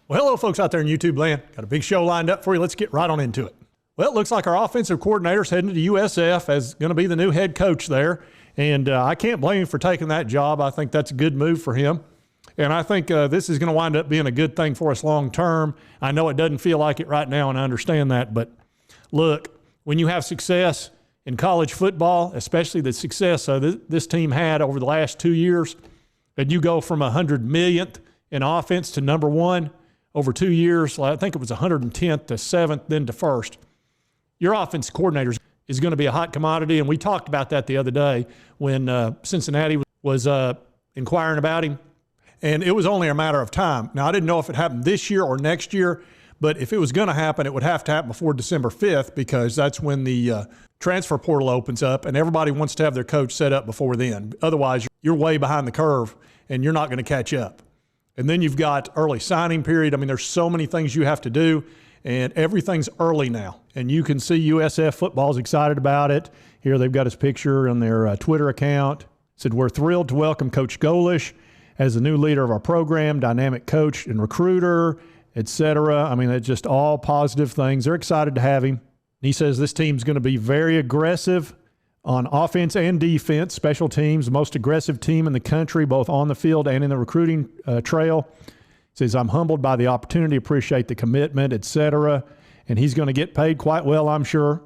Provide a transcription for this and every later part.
Well, hello, folks out there in YouTube land. Got a big show lined up for you. Let's get right on into it. Well, it looks like our offensive coordinator's heading to USF as going to be the new head coach there. And I can't blame him for taking that job. I think that's a good move for him. And I think this is going to wind up being a good thing for us long term. I know it doesn't feel like it right now, and I understand that. But look, when you have success in college football, especially the success this team had over the last 2 years, and you go from 100 millionth in offense to number one over 2 years, I think it was 110th to 7th, then to 1st. Your offense coordinator is going to be a hot commodity, and we talked about that the other day when Cincinnati was inquiring about him, and it was only a matter of time. Now, I didn't know if it happened this year or next year, but if it was going to happen, it would have to happen before December 5th because that's when the transfer portal opens up, and everybody wants to have their coach set up before then. Otherwise, you're way behind the curve, and you're not going to catch up. And then you've got early signing period. I mean, there's so many things you have to do, and everything's early now. And you can see USF football's excited about it. Here they've got his picture on their Twitter account. It said, "We're thrilled to welcome Coach Golish as the new leader of our program, dynamic coach and recruiter, etc." I mean, it's just all positive things. They're excited to have him. He says this team's going to be very aggressive on offense and defense, special teams, the most aggressive team in the country, both on the field and in the recruiting trail. He says, "I'm humbled by the opportunity, appreciate the commitment, etc." And he's going to get paid quite well, I'm sure.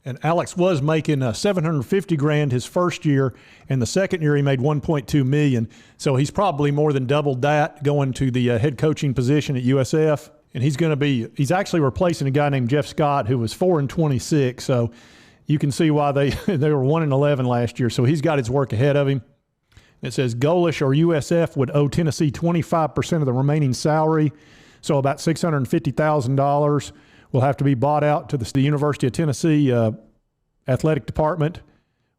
And Alex was making $750,000 his first year, and the second year he made $1.2 million. So he's probably more than doubled that going to the head coaching position at USF. And he's actually replacing a guy named Jeff Scott who was 4-26. So you can see why they were 1-11 last year. So he's got his work ahead of him. It says Golesh or USF would owe Tennessee 25% of the remaining salary, so about $650,000 will have to be bought out to the University of Tennessee athletic department,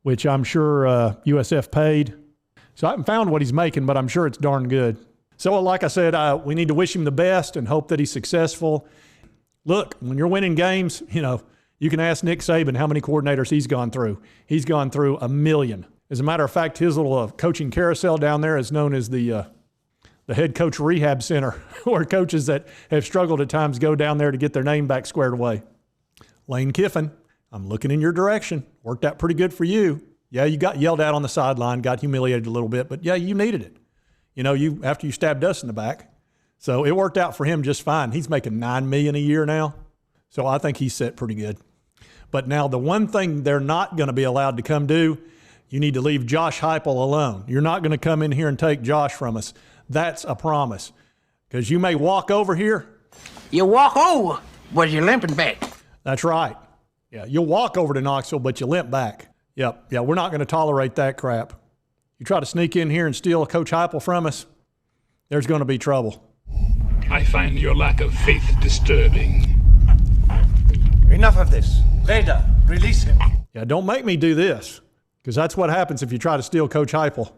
which I'm sure USF paid. So I haven't found what he's making, but I'm sure it's darn good. So like I said, we need to wish him the best and hope that he's successful. Look, when you're winning games, you can ask Nick Saban how many coordinators he's gone through. He's gone through 1 million. As a matter of fact, his little coaching carousel down there is known as the head coach rehab center, where coaches that have struggled at times go down there to get their name back squared away. Lane Kiffin, I'm looking in your direction. Worked out pretty good for you. Yeah, you got yelled at on the sideline, got humiliated a little bit, but yeah, you needed it. After you stabbed us in the back. So it worked out for him just fine. He's making $9 million a year now. So I think he's set pretty good. But now the one thing they're not going to be allowed to come do, you need to leave Josh Heupel alone. You're not going to come in here and take Josh from us. That's a promise. Because you may walk over here. You walk over, but you're limping back. That's right. Yeah, you'll walk over to Knoxville, but you limp back. Yep. Yeah, we're not going to tolerate that crap. You try to sneak in here and steal Coach Heupel from us, there's going to be trouble. I find your lack of faith disturbing. Enough of this. Reda, release him. Yeah, don't make me do this, because that's what happens if you try to steal Coach Heupel.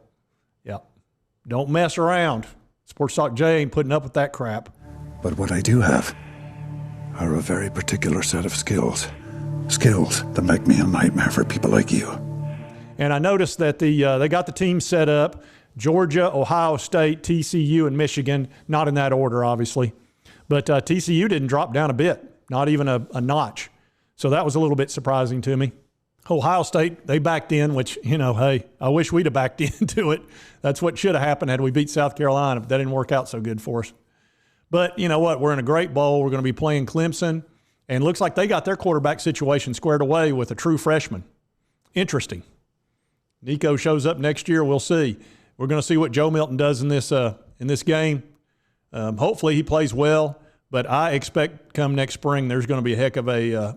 Yeah. Don't mess around. Sports Talk J ain't putting up with that crap. But what I do have are a very particular set of skills. Skills that make me a nightmare for people like you. And I noticed that they got the team set up. Georgia, Ohio State, TCU, and Michigan. Not in that order, obviously. But TCU didn't drop down a bit. Not even a notch. So that was a little bit surprising to me. Ohio State, they backed in, which, hey, I wish we'd have backed into it. That's what should have happened had we beat South Carolina, but that didn't work out so good for us. But you know what? We're in a great bowl. We're going to be playing Clemson, and it looks like they got their quarterback situation squared away with a true freshman. Interesting. Nico shows up next year. We'll see. We're going to see what Joe Milton does in this game. Hopefully he plays well, but I expect come next spring there's going to be a heck of a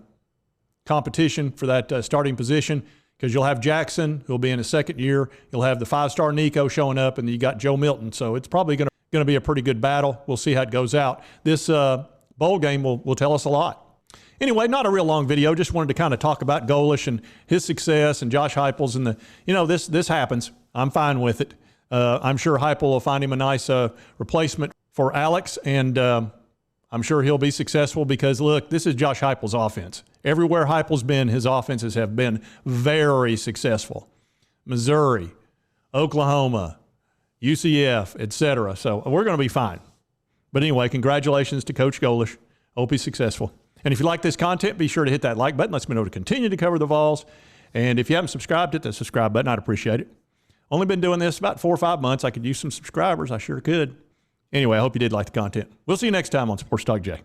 competition for that starting position, because you'll have Jackson, who'll be in his second year. You'll have the five-star Nico showing up, and you got Joe Milton. So it's probably going to be a pretty good battle. We'll see how it goes out. This bowl game will tell us a lot. Anyway, not a real long video. Just wanted to kind of talk about Golesh and his success and Josh Heupel's and this happens. I'm fine with it. I'm sure Heupel will find him a nice replacement for Alex, and I'm sure he'll be successful because, look, this is Josh Heupel's offense. Everywhere Heupel's been, his offenses have been very successful. Missouri, Oklahoma, UCF, etc. So we're going to be fine. But anyway, congratulations to Coach Golesh. Hope he's successful. And if you like this content, be sure to hit that like button. Lets me know to continue to cover the Vols. And if you haven't subscribed, hit the subscribe button. I'd appreciate it. Only been doing this about 4 or 5 months. I could use some subscribers. I sure could. Anyway, I hope you did like the content. We'll see you next time on Sports Talk Jay.